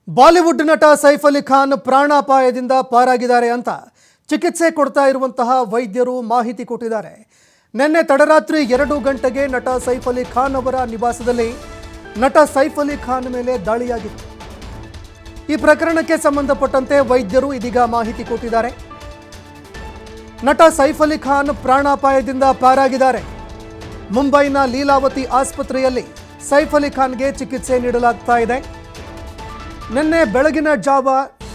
Bollywood ನಟ ಸೈಫ್ ಅಲಿ ಖಾನ್ ಪ್ರಾಣಾಪಾಯದಿಂದ ಪಾರಾಗಿದ್ದಾರೆ ಅಂತ ಚಿಕಿತ್ಸೆ ಕೊಡ್ತಾ ಇರುವಂತಹ ವೈದ್ಯರು ಮಾಹಿತಿ ಕೊಟ್ಟಿದ್ದಾರೆ. ನಿನ್ನೆ ತಡರಾತ್ರಿ 2 ಗಂಟೆಗೆ ನಟ ಸೈಫ್ ಅಲಿ ಖಾನ್ ಅವರ ನಿವಾಸದಲ್ಲಿ ನಟ ಸೈಫ್ ಅಲಿ ಖಾನ್ ಮೇಲೆ ದಾಳಿಯಾಗಿತ್ತು. ಈ ಪ್ರಕರಣಕ್ಕೆ ಸಂಬಂಧಪಟ್ಟಂತೆ ವೈದ್ಯರು ಇದೀಗ ಮಾಹಿತಿ ಕೊಟ್ಟಿದ್ದಾರೆ. ನಟ ಸೈಫ್ ಅಲಿ ಖಾನ್ ಪ್ರಾಣಾಪಾಯದಿಂದ ಪಾರಾಗಿದ್ದಾರೆ. ಮುಂಬೈನ ಲೀಲಾವತಿ ಆಸ್ಪತ್ರೆಯಲ್ಲಿ ಸೈಫ್ ಅಲಿ ಖಾನ್ಗೆ ಚಿಕಿತ್ಸೆ ನೀಡಲಾಗ್ತಾ ಇದೆ. ನಿನ್ನೆ ಬೆಳಗಿನ ಜಾವ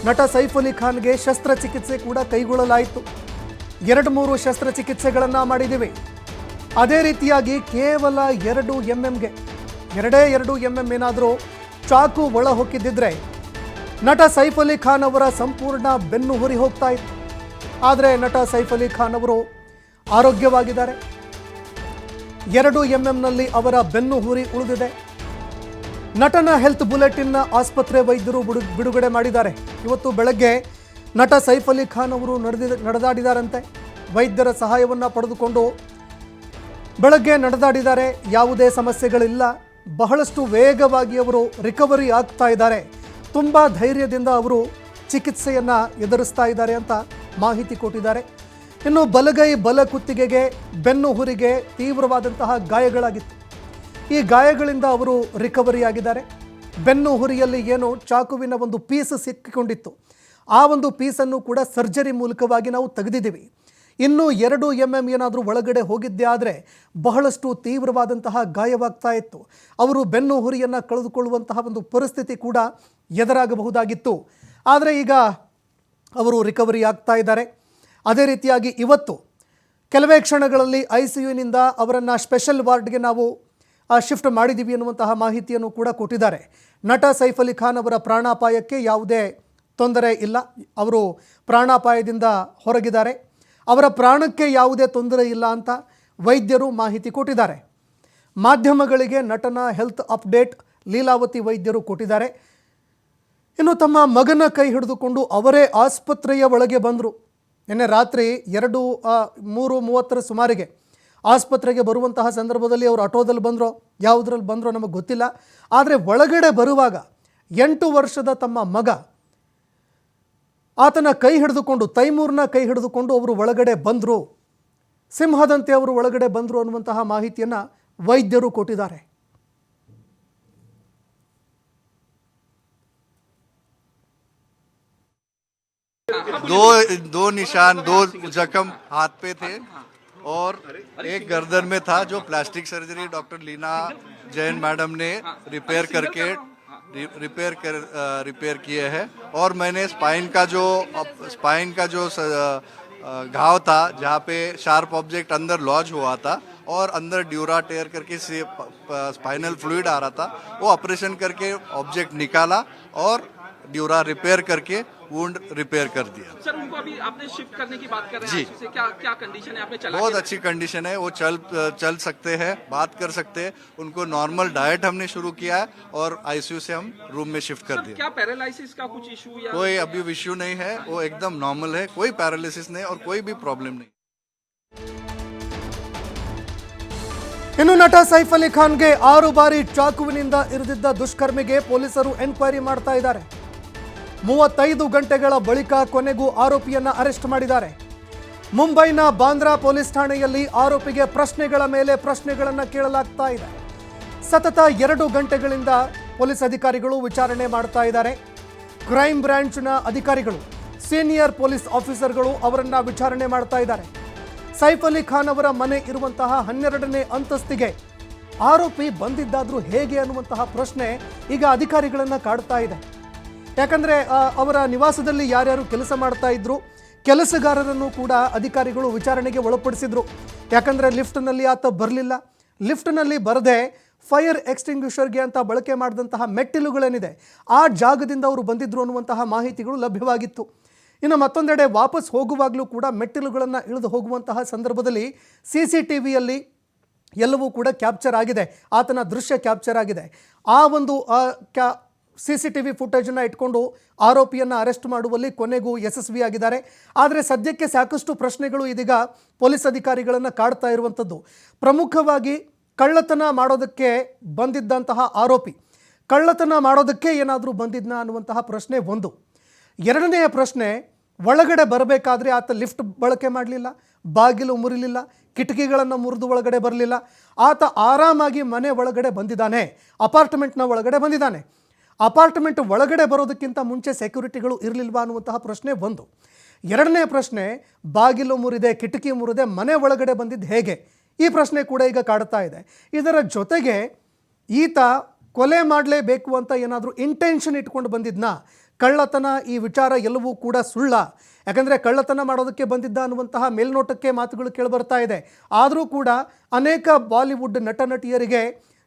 ನಟ ಸೈಫ್ ಅಲಿ ಖಾನ್ಗೆ ಶಸ್ತ್ರಚಿಕಿತ್ಸೆ ಕೂಡ ಕೈಗೊಳ್ಳಲಾಯಿತು. 2-3 ಶಸ್ತ್ರಚಿಕಿತ್ಸೆಗಳನ್ನು ಮಾಡಿದ್ದೀವಿ. ಅದೇ ರೀತಿಯಾಗಿ ಕೇವಲ 2 ಎಂಎಂಗೆ 2 ಎಂಎಂ ಏನಾದರೂ ಚಾಕು ಒಳ ಹೊಕ್ಕಿದ್ದಿದ್ರೆ ನಟ ಸೈಫ್ ಅಲಿ ಖಾನ್ ಅವರ ಸಂಪೂರ್ಣ ಬೆನ್ನು ಹುರಿ ಹೋಗ್ತಾ ಇತ್ತು. ಆದರೆ ನಟ ಸೈಫ್ ಅಲಿ ಖಾನ್ ಅವರು ಆರೋಗ್ಯವಾಗಿದ್ದಾರೆ. 2 ಎಂಎಂನಲ್ಲಿ ಅವರ ಬೆನ್ನು ಹುರಿ ಉಳಿದಿದೆ. ನಟನ ಹೆಲ್ತ್ ಬುಲೆಟಿನ್ನ ಆಸ್ಪತ್ರೆ ವೈದ್ಯರು ಬಿಡುಗಡೆ ಮಾಡಿದ್ದಾರೆ. ಇವತ್ತು ಬೆಳಗ್ಗೆ ನಟ ಸೈಫ್ ಅಲಿ ಖಾನ್ ಅವರು ನಡೆದಾಡಿದಾರಂತೆ. ವೈದ್ಯರ ಸಹಾಯವನ್ನು ಪಡೆದುಕೊಂಡು ಬೆಳಗ್ಗೆ ನಡೆದಾಡಿದ್ದಾರೆ. ಯಾವುದೇ ಸಮಸ್ಯೆಗಳಿಲ್ಲ. ಬಹಳಷ್ಟು ವೇಗವಾಗಿ ಅವರು ರಿಕವರಿ ಆಗ್ತಾ ಇದ್ದಾರೆ. ತುಂಬ ಧೈರ್ಯದಿಂದ ಅವರು ಚಿಕಿತ್ಸೆಯನ್ನು ಎದುರಿಸ್ತಾ ಇದ್ದಾರೆ ಅಂತ ಮಾಹಿತಿ ಕೊಟ್ಟಿದ್ದಾರೆ. ಇನ್ನು ಬಲಗೈ ಬಲ ಕುತ್ತಿಗೆಗೆ ಬೆನ್ನು ಹುರಿಗೆ ತೀವ್ರವಾದಂತಹ ಗಾಯಗಳಾಗಿತ್ತು. ಈ ಗಾಯಗಳಿಂದ ಅವರು ರಿಕವರಿ ಆಗಿದ್ದಾರೆ. ಬೆನ್ನು ಹುರಿಯಲ್ಲಿ ಏನು ಚಾಕುವಿನ ಒಂದು ಪೀಸ್ ಸಿಕ್ಕಿಕೊಂಡಿತ್ತು, ಆ ಒಂದು ಪೀಸನ್ನು ಕೂಡ ಸರ್ಜರಿ ಮೂಲಕವಾಗಿ ನಾವು ತೆಗೆದಿದ್ದೀವಿ. ಇನ್ನೂ 2 ಎಂಎಂ ಏನಾದರೂ ಒಳಗಡೆ ಹೋಗಿದ್ದೇ ಆದರೆ ಬಹಳಷ್ಟು ತೀವ್ರವಾದಂತಹ ಗಾಯವಾಗ್ತಾ ಇತ್ತು. ಅವರು ಬೆನ್ನು ಹುರಿಯನ್ನು ಕಳೆದುಕೊಳ್ಳುವಂತಹ ಒಂದು ಪರಿಸ್ಥಿತಿ ಕೂಡ ಎದುರಾಗಬಹುದಾಗಿತ್ತು. ಆದರೆ ಈಗ ಅವರು ರಿಕವರಿ ಆಗ್ತಾ ಇದ್ದಾರೆ. ಅದೇ ರೀತಿಯಾಗಿ ಇವತ್ತು ಕೆಲವೇ ಕ್ಷಣಗಳಲ್ಲಿ ICUನಿಂದ ಅವರನ್ನು ಸ್ಪೆಷಲ್ ವಾರ್ಡ್ಗೆ ನಾವು ಶಿಫ್ಟ್ ಮಾಡಿದ್ದೀವಿ ಅನ್ನುವಂತಹ ಮಾಹಿತಿಯನ್ನು ಕೂಡ ಕೊಟ್ಟಿದ್ದಾರೆ. ನಟ ಸೈಫ್ ಅಲಿ ಖಾನ್ ಅವರ ಪ್ರಾಣಾಪಾಯಕ್ಕೆ ಯಾವುದೇ ತೊಂದರೆ ಇಲ್ಲ. ಅವರು ಪ್ರಾಣಾಪಾಯದಿಂದ ಹೊರಗಿದ್ದಾರೆ. ಅವರ ಪ್ರಾಣಕ್ಕೆ ಯಾವುದೇ ತೊಂದರೆ ಇಲ್ಲ ಅಂತ ವೈದ್ಯರು ಮಾಹಿತಿ ಕೊಟ್ಟಿದ್ದಾರೆ. ಮಾಧ್ಯಮಗಳಿಗೆ ನಟನ ಹೆಲ್ತ್ ಅಪ್ಡೇಟ್ ಲೀಲಾವತಿ ವೈದ್ಯರು ಕೊಟ್ಟಿದ್ದಾರೆ. ಇನ್ನು ತಮ್ಮ ಮಗನ ಕೈ ಹಿಡಿದುಕೊಂಡು ಅವರೇ ಆಸ್ಪತ್ರೆಯ ಒಳಗೆ ಬಂದರು. ನಿನ್ನೆ ರಾತ್ರಿ 3:30 ಸುಮಾರಿಗೆ ಆಸ್ಪತ್ರೆಗೆ ಬರುವಂತಹ ಸಂದರ್ಭದಲ್ಲಿ ಅವರು ಆಟೋದಲ್ಲಿ ಬಂದರೋ ಯಾವುದರಲ್ಲಿ ಬಂದರೋ ನಮಗೆ ಗೊತ್ತಿಲ್ಲ. ಆದರೆ ಒಳಗಡೆ ಬರುವಾಗ 8 ವರ್ಷದ ತಮ್ಮ ಮಗ ಆತನ ಕೈ ಹಿಡಿದುಕೊಂಡು ತೈಮೂರ್ನ ಕೈ ಹಿಡಿದುಕೊಂಡು ಅವರು ಒಳಗಡೆ ಬಂದರು. ಸಿಂಹದಂತೆ ಅವರು ಒಳಗಡೆ ಬಂದರು ಅನ್ನುವಂತಹ ಮಾಹಿತಿಯನ್ನು ವೈದ್ಯರು ಕೊಟ್ಟಿದ್ದಾರೆ. दो निशान, 2 जख्म हाथ पे थे और एक गर्दन में था, जो plastic surgery doctor Leena Jain madam ने रिपेयर किए हैं. और मैंने स्पाइन का जो घाव था, जहाँ पे शार्प ऑब्जेक्ट अंदर लॉज हुआ था और अंदर ड्यूरा टेयर करके स्पाइनल फ्लूइड आ रहा था, वो ऑपरेशन करके ऑब्जेक्ट निकाला और ड्यूरा रिपेयर करके वुंड रिपेयर कर दिया. सर, उनको अभी आपने शिफ्ट करने की बात कर रहे हैं जी. क्या कंडीशन है? आपने चला बहुत अच्छी कंडीशन है. वो चल सकते हैं, बात कर सकते हैं. उनको नॉर्मल डाइट हमने शुरू किया है और ICU से हम रूम में शिफ्ट कर दिया. क्या पैरालिसिस का कुछ इशू या कोई अभी इश्यू नहीं है. वो एकदम नॉर्मल है. कोई पैरालिसिस नहीं और कोई भी प्रॉब्लम नहीं. ಇನ್ನು ನಟ ಸೈಫ್ ಅಲಿ ಖಾನ್ಗೆ 6 ಬಾರಿ ಚಾಕುವಿನಿಂದ ಇರಿದಿದ್ದ ದುಷ್ಕರ್ಮಿಗೆ ಪೊಲೀಸರು ಎನ್ಕ್ವೈರಿ ಮಾಡ್ತಾ ಇದ್ದಾರೆ. 35 ಗಂಟೆಗಳ ಬಳಿಕ ಕೊನೆಗೂ ಆರೋಪಿಯನ್ನ ಅರೆಸ್ಟ್ ಮಾಡಿದ್ದಾರೆ. ಮುಂಬೈನ ಬಾಂದ್ರಾ ಪೊಲೀಸ್ ಠಾಣೆಯಲ್ಲಿ ಆರೋಪಿಗೆ ಪ್ರಶ್ನೆಗಳ ಮೇಲೆ ಪ್ರಶ್ನೆಗಳನ್ನು ಕೇಳಲಾಗ್ತಾ ಇದೆ. ಸತತ 2 ಗಂಟೆಗಳಿಂದ ಪೊಲೀಸ್ ಅಧಿಕಾರಿಗಳು ವಿಚಾರಣೆ ಮಾಡ್ತಾ ಇದ್ದಾರೆ. ಕ್ರೈಮ್ ಬ್ರಾಂಚ್ನ ಅಧಿಕಾರಿಗಳು, ಸೀನಿಯರ್ ಪೊಲೀಸ್ ಆಫೀಸರ್ಗಳು ಅವರನ್ನ ವಿಚಾರಣೆ ಮಾಡ್ತಾ ಇದ್ದಾರೆ. ಸೈಫ್ ಅಲಿ ಖಾನ್ ಅವರ ಮನೆ ಇರುವಂತಹ 12ನೇ ಅಂತಸ್ತಿಗೆ ಆರೋಪಿ ಬಂದಿದ್ದಾದ್ರೂ ಹೇಗೆ ಅನ್ನುವಂತಹ ಪ್ರಶ್ನೆ ಈಗ ಅಧಿಕಾರಿಗಳನ್ನು ಕಾಡ್ತಾ ಇದೆ. ಯಾಕಂದರೆ ಅವರ ನಿವಾಸದಲ್ಲಿ ಯಾರ್ಯಾರು ಕೆಲಸ ಮಾಡ್ತಾ ಇದ್ರು, ಕೆಲಸಗಾರರನ್ನು ಕೂಡ ಅಧಿಕಾರಿಗಳು ವಿಚಾರಣೆಗೆ ಒಳಪಡಿಸಿದ್ರು. ಯಾಕಂದರೆ ಲಿಫ್ಟ್ನಲ್ಲಿ ಆತ ಬರಲಿಲ್ಲ. ಲಿಫ್ಟ್ನಲ್ಲಿ ಬರದೆ ಫೈರ್ ಎಕ್ಸ್ಟಿಂಗ್ವಿಷರ್ಗೆ ಅಂತ ಬಳಕೆ ಮಾಡಿದಂತಹ ಮೆಟ್ಟಿಲುಗಳೇನಿದೆ ಆ ಜಾಗದಿಂದ ಅವರು ಬಂದಿದ್ರು ಅನ್ನುವಂತಹ ಮಾಹಿತಿಗಳು ಲಭ್ಯವಾಗಿತ್ತು. ಇನ್ನು ಮತ್ತೊಂದೆಡೆ ವಾಪಸ್ ಹೋಗುವಾಗಲೂ ಕೂಡ ಮೆಟ್ಟಿಲುಗಳನ್ನು ಇಳಿದು ಹೋಗುವಂತಹ ಸಂದರ್ಭದಲ್ಲಿ CCTVಯಲ್ಲಿ ಎಲ್ಲವೂ ಕೂಡ ಕ್ಯಾಪ್ಚರ್ ಆಗಿದೆ. ಆತನ ದೃಶ್ಯ ಕ್ಯಾಪ್ಚರ್ ಆಗಿದೆ. ಆ ಒಂದು CCTV ಫುಟೇಜನ್ನು ಇಟ್ಕೊಂಡು ಆರೋಪಿಯನ್ನು ಅರೆಸ್ಟ್ ಮಾಡುವಲ್ಲಿ ಕೊನೆಗೂ ಯಶಸ್ವಿಯಾಗಿದ್ದಾರೆ. ಆದರೆ ಸದ್ಯಕ್ಕೆ ಸಾಕಷ್ಟು ಪ್ರಶ್ನೆಗಳು ಇದೀಗ ಪೊಲೀಸ್ ಅಧಿಕಾರಿಗಳನ್ನು ಕಾಡ್ತಾ ಇರುವಂಥದ್ದು. ಪ್ರಮುಖವಾಗಿ ಕಳ್ಳತನ ಮಾಡೋದಕ್ಕೆ ಬಂದಿದ್ದಂತಹ ಆರೋಪಿ ಕಳ್ಳತನ ಮಾಡೋದಕ್ಕೆ ಏನಾದರೂ ಬಂದಿದ್ನಾ ಅನ್ನುವಂತಹ ಪ್ರಶ್ನೆ ಒಂದು. ಎರಡನೆಯ ಪ್ರಶ್ನೆ, ಒಳಗಡೆ ಬರಬೇಕಾದ್ರೆ ಆತ ಲಿಫ್ಟ್ ಬಳಕೆ ಮಾಡಲಿಲ್ಲ, ಬಾಗಿಲು ಮುರಿಲಿಲ್ಲ, ಕಿಟಕಿಗಳನ್ನು ಮುರಿದು ಒಳಗಡೆ ಬರಲಿಲ್ಲ. ಆತ ಆರಾಮಾಗಿ ಮನೆ ಒಳಗಡೆ ಬಂದಿದ್ದಾನೆ, ಅಪಾರ್ಟ್ಮೆಂಟ್ನ ಒಳಗಡೆ ಬಂದಿದ್ದಾನೆ. ಅಪಾರ್ಟ್ಮೆಂಟ್ ಒಳಗಡೆ ಬರೋದಕ್ಕಿಂತ ಮುಂಚೆ ಸೆಕ್ಯೂರಿಟಿಗಳು ಇರಲಿಲ್ವಾ ಅನ್ನುವಂತಹ ಪ್ರಶ್ನೆ ಒಂದು. ಎರಡನೇ ಪ್ರಶ್ನೆ, ಬಾಗಿಲು ಮುರಿದೆ, ಕಿಟಕಿ ಮುರಿದೆ ಮನೆ ಒಳಗಡೆ ಬಂದಿದ್ದು ಹೇಗೆ? ಈ ಪ್ರಶ್ನೆ ಕೂಡ ಈಗ ಕಾಡ್ತಾ ಇದೆ. ಇದರ ಜೊತೆಗೆ ಈತ ಕೊಲೆ ಮಾಡಲೇಬೇಕು ಅಂತ ಏನಾದರೂ ಇಂಟೆನ್ಷನ್ ಇಟ್ಕೊಂಡು ಬಂದಿದ್ನಾ? ಕಳ್ಳತನ ಈ ವಿಚಾರ ಎಲ್ಲವೂ ಕೂಡ ಸುಳ್ಳ. ಯಾಕಂದರೆ ಕಳ್ಳತನ ಮಾಡೋದಕ್ಕೆ ಬಂದಿದ್ದ ಅನ್ನುವಂತಹ ಮೇಲ್ನೋಟಕ್ಕೆ ಮಾತುಗಳು ಕೇಳಿಬರ್ತಾ ಇದೆ. ಆದರೂ ಕೂಡ ಅನೇಕ ಬಾಲಿವುಡ್ ನಟ ನಟಿಯರಿಗೆ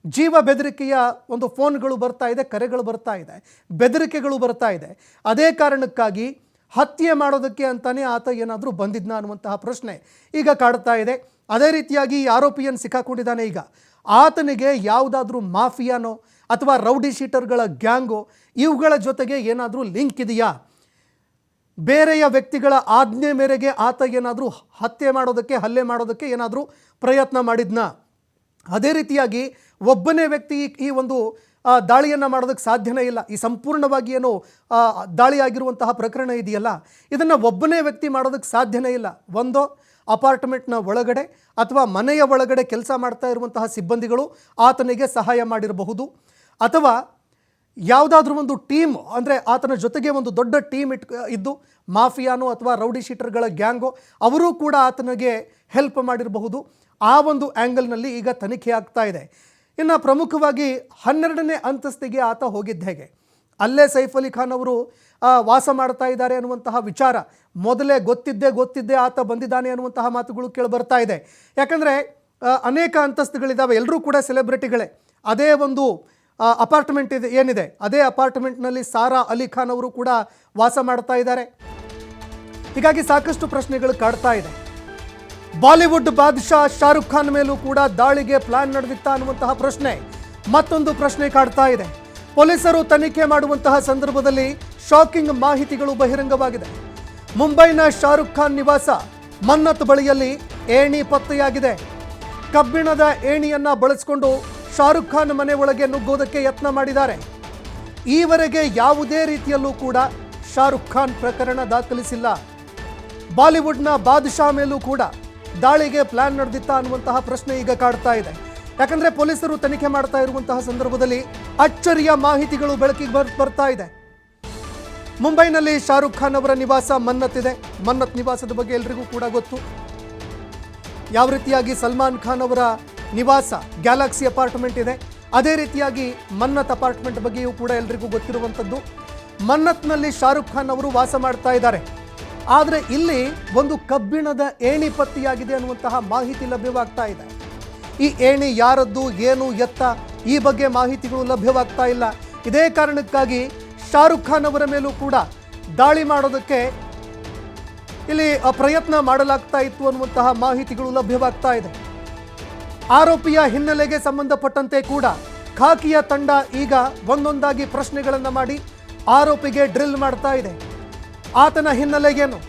ಜೀವ ಬೆದರಿಕೆಯ ಒಂದು ಫೋನ್ಗಳು ಬರ್ತಾ ಇದೆ, ಕರೆಗಳು ಬರ್ತಾ ಇದೆ, ಬೆದರಿಕೆಗಳು ಬರ್ತಾ ಇದೆ. ಅದೇ ಕಾರಣಕ್ಕಾಗಿ ಹತ್ಯೆ ಮಾಡೋದಕ್ಕೆ ಅಂತಾನೆ ಆತ ಏನಾದರೂ ಬಂದಿದ್ನಾ ಅನ್ನುವಂತಹ ಪ್ರಶ್ನೆ ಈಗ ಕಾಡ್ತಾ ಇದೆ. ಅದೇ ರೀತಿಯಾಗಿ ಈ ಆರೋಪಿಯನ್ನು ಸಿಕ್ಕಾಕೊಂಡಿದ್ದಾನೆ. ಈಗ ಆತನಿಗೆ ಯಾವುದಾದ್ರೂ ಮಾಫಿಯಾನೋ ಅಥವಾ ರೌಡಿ ಶೀಟರ್ಗಳ ಗ್ಯಾಂಗೋ ಇವುಗಳ ಜೊತೆಗೆ ಏನಾದರೂ ಲಿಂಕ್ ಇದೆಯಾ? ಬೇರೆಯ ವ್ಯಕ್ತಿಗಳ ಆಜ್ಞೆ ಮೇರೆಗೆ ಆತ ಏನಾದರೂ ಹತ್ಯೆ ಮಾಡೋದಕ್ಕೆ, ಹಲ್ಲೆ ಮಾಡೋದಕ್ಕೆ ಏನಾದರೂ ಪ್ರಯತ್ನ ಮಾಡಿದ್ನಾ? ಅದೇ ರೀತಿಯಾಗಿ ಒಬ್ಬನೇ ವ್ಯಕ್ತಿ ಈ ಒಂದು ದಾಳಿಯನ್ನು ಮಾಡೋದಕ್ಕೆ ಸಾಧ್ಯನೇ ಇಲ್ಲ. ಈ ಸಂಪೂರ್ಣವಾಗಿ ಏನು ದಾಳಿಯಾಗಿರುವಂತಹ ಪ್ರಕರಣ ಇದೆಯಲ್ಲ, ಇದನ್ನು ಒಬ್ಬನೇ ವ್ಯಕ್ತಿ ಮಾಡೋದಕ್ಕೆ ಸಾಧ್ಯನೇ ಇಲ್ಲ. ಒಂದೋ ಅಪಾರ್ಟ್ಮೆಂಟ್ನ ಒಳಗಡೆ ಅಥವಾ ಮನೆಯ ಒಳಗಡೆ ಕೆಲಸ ಮಾಡ್ತಾ ಇರುವಂತಹ ಸಿಬ್ಬಂದಿಗಳು ಆತನಿಗೆ ಸಹಾಯ ಮಾಡಿರಬಹುದು, ಅಥವಾ ಯಾವುದಾದ್ರೂ ಒಂದು ಟೀಮ್, ಅಂದರೆ ಆತನ ಜೊತೆಗೆ ಒಂದು ದೊಡ್ಡ ಟೀಮ್ ಇದ್ದು ಮಾಫಿಯಾನೋ ಅಥವಾ ರೌಡಿ ಶೀಟರ್ಗಳ ಗ್ಯಾಂಗೋ ಅವರೂ ಕೂಡ ಆತನಿಗೆ ಹೆಲ್ಪ್ ಮಾಡಿರಬಹುದು. ಆ ಒಂದು ಆ್ಯಂಗಲ್ನಲ್ಲಿ ಈಗ ತನಿಖೆ ಆಗ್ತಾ ಇದೆ. ಇನ್ನು ಪ್ರಮುಖವಾಗಿ 12ನೇ ಅಂತಸ್ತಿಗೆ ಆತ ಹೋಗಿದ್ದ ಹೇಗೆ? ಅಲ್ಲೇ ಸೈಫ್ ಅಲಿ ಖಾನ್ ಅವರು ವಾಸ ಮಾಡ್ತಾ ಇದ್ದಾರೆ ಅನ್ನುವಂತಹ ವಿಚಾರ ಮೊದಲೇ ಗೊತ್ತಿದ್ದೇ ಆತ ಬಂದಿದ್ದಾನೆ ಅನ್ನುವಂತಹ ಮಾತುಗಳು ಕೇಳಿಬರ್ತಾ ಇದೆ. ಯಾಕಂದರೆ ಅನೇಕ ಅಂತಸ್ತುಗಳಿದ್ದಾವೆ, ಎಲ್ಲರೂ ಕೂಡ ಸೆಲೆಬ್ರಿಟಿಗಳೇ. ಅದೇ ಒಂದು ಅಪಾರ್ಟ್ಮೆಂಟ್ ಏನಿದೆ, ಅದೇ ಅಪಾರ್ಟ್ಮೆಂಟ್ನಲ್ಲಿ ಸಾರಾ ಅಲಿ ಖಾನ್ ಅವರು ಕೂಡ ವಾಸ ಮಾಡ್ತಾ ಇದ್ದಾರೆ. ಹೀಗಾಗಿ ಸಾಕಷ್ಟು ಪ್ರಶ್ನೆಗಳು ಕಾಡ್ತಾ ಇದೆ. ಬಾಲಿವುಡ್ ಬಾದ್ಶಾ ಶಾರುಖ್ ಖಾನ್ ಮೇಲೂ ಕೂಡ ದಾಳಿಗೆ ಪ್ಲಾನ್ ನಡೆದಿತ್ತಾ ಅನ್ನುವಂತಹ ಪ್ರಶ್ನೆ ಮತ್ತೊಂದು ಪ್ರಶ್ನೆ ಕಾಡ್ತಾ ಇದೆ. ಪೊಲೀಸರು ತನಿಖೆ ಮಾಡುವಂತಹ ಸಂದರ್ಭದಲ್ಲಿ ಶಾಕಿಂಗ್ ಮಾಹಿತಿಗಳು ಬಹಿರಂಗವಾಗಿದೆ. ಮುಂಬೈನ ಶಾರುಖ್ ಖಾನ್ ನಿವಾಸ ಮನ್ನತ್ ಬಳಿಯಲ್ಲಿ ಏಣಿ ಪತ್ತೆಯಾಗಿದೆ. ಕಬ್ಬಿಣದ ಏಣಿಯನ್ನ ಬಳಸಿಕೊಂಡು ಶಾರುಖ್ ಖಾನ್ ಮನೆ ಒಳಗೆ ನುಗ್ಗೋದಕ್ಕೆ ಯತ್ನ ಮಾಡಿದ್ದಾರೆ. ಈವರೆಗೆ ಯಾವುದೇ ರೀತಿಯಲ್ಲೂ ಕೂಡ ಶಾರುಖ್ ಖಾನ್ ಪ್ರಕರಣ ದಾಖಲಿಸಿಲ್ಲ. ಬಾಲಿವುಡ್ನ ಬಾದ್ಶಾ ಮೇಲೂ ಕೂಡ ದಾಳಿಗೆ ಪ್ಲಾನ್ ನಡೆದಿತ್ತಾ ಅನ್ನುವಂತಹ ಪ್ರಶ್ನೆ ಈಗ ಕಾಡ್ತಾ ಇದೆ. ಯಾಕಂದರೆ ಪೊಲೀಸರು ತನಿಖೆ ಮಾಡ್ತಾ ಇರುವಂತಹ ಸಂದರ್ಭದಲ್ಲಿ ಅಚ್ಚರಿಯ ಮಾಹಿತಿಗಳು ಬೆಳಕಿಗೆ ಬರ್ತಾ ಇದೆ. ಮುಂಬೈನಲ್ಲಿ ಶಾರುಖ್ ಖಾನ್ ಅವರ ನಿವಾಸ ಮನ್ನತ್ ಇದೆ. ಮನ್ನತ್ ನಿವಾಸದ ಬಗ್ಗೆ ಎಲ್ರಿಗೂ ಕೂಡ ಗೊತ್ತು. ಯಾವ ರೀತಿಯಾಗಿ ಸಲ್ಮಾನ್ ಖಾನ್ ಅವರ ನಿವಾಸ ಗ್ಯಾಲಕ್ಸಿ ಅಪಾರ್ಟ್ಮೆಂಟ್ ಇದೆ, ಅದೇ ರೀತಿಯಾಗಿ ಮನ್ನತ್ ಅಪಾರ್ಟ್ಮೆಂಟ್ ಬಗ್ಗೆಯೂ ಕೂಡ ಎಲ್ರಿಗೂ ಗೊತ್ತಿರುವಂಥದ್ದು. ಮನ್ನತ್ನಲ್ಲಿ ಶಾರುಖ್ ಖಾನ್ ಅವರು ವಾಸ ಮಾಡ್ತಾ ಇದ್ದಾರೆ. ಆದರೆ ಇಲ್ಲಿ ಒಂದು ಕಬ್ಬಿಣದ ಏಣಿ ಪತ್ತೆಯಾಗಿದೆ ಅನ್ನುವಂತಹ ಮಾಹಿತಿ ಲಭ್ಯವಾಗ್ತಾ ಇದೆ. ಈ ಏಣಿ ಯಾರದ್ದು, ಏನು, ಎತ್ತ, ಈ ಬಗ್ಗೆ ಮಾಹಿತಿಗಳು ಲಭ್ಯವಾಗ್ತಾ ಇಲ್ಲ. ಇದೇ ಕಾರಣಕ್ಕಾಗಿ ಶಾರುಖ್ ಖಾನ್ ಅವರ ಮೇಲೂ ಕೂಡ ದಾಳಿ ಮಾಡೋದಕ್ಕೆ ಇಲ್ಲಿ ಪ್ರಯತ್ನ ಮಾಡಲಾಗ್ತಾ ಇತ್ತು ಅನ್ನುವಂತಹ ಮಾಹಿತಿಗಳು ಲಭ್ಯವಾಗ್ತಾ ಇದೆ. ಆರೋಪಿಯ ಹಿನ್ನೆಲೆಗೆ ಸಂಬಂಧಪಟ್ಟಂತೆ ಕೂಡ ಖಾಕಿಯ ತಂಡ ಈಗ ಒಂದೊಂದಾಗಿ ಪ್ರಶ್ನೆಗಳನ್ನು ಮಾಡಿ ಆರೋಪಿಗೆ ಡ್ರಿಲ್ ಮಾಡ್ತಾ ಇದೆ. ಆತನ ಹಿನ್ನೆಲೆಗೇನು,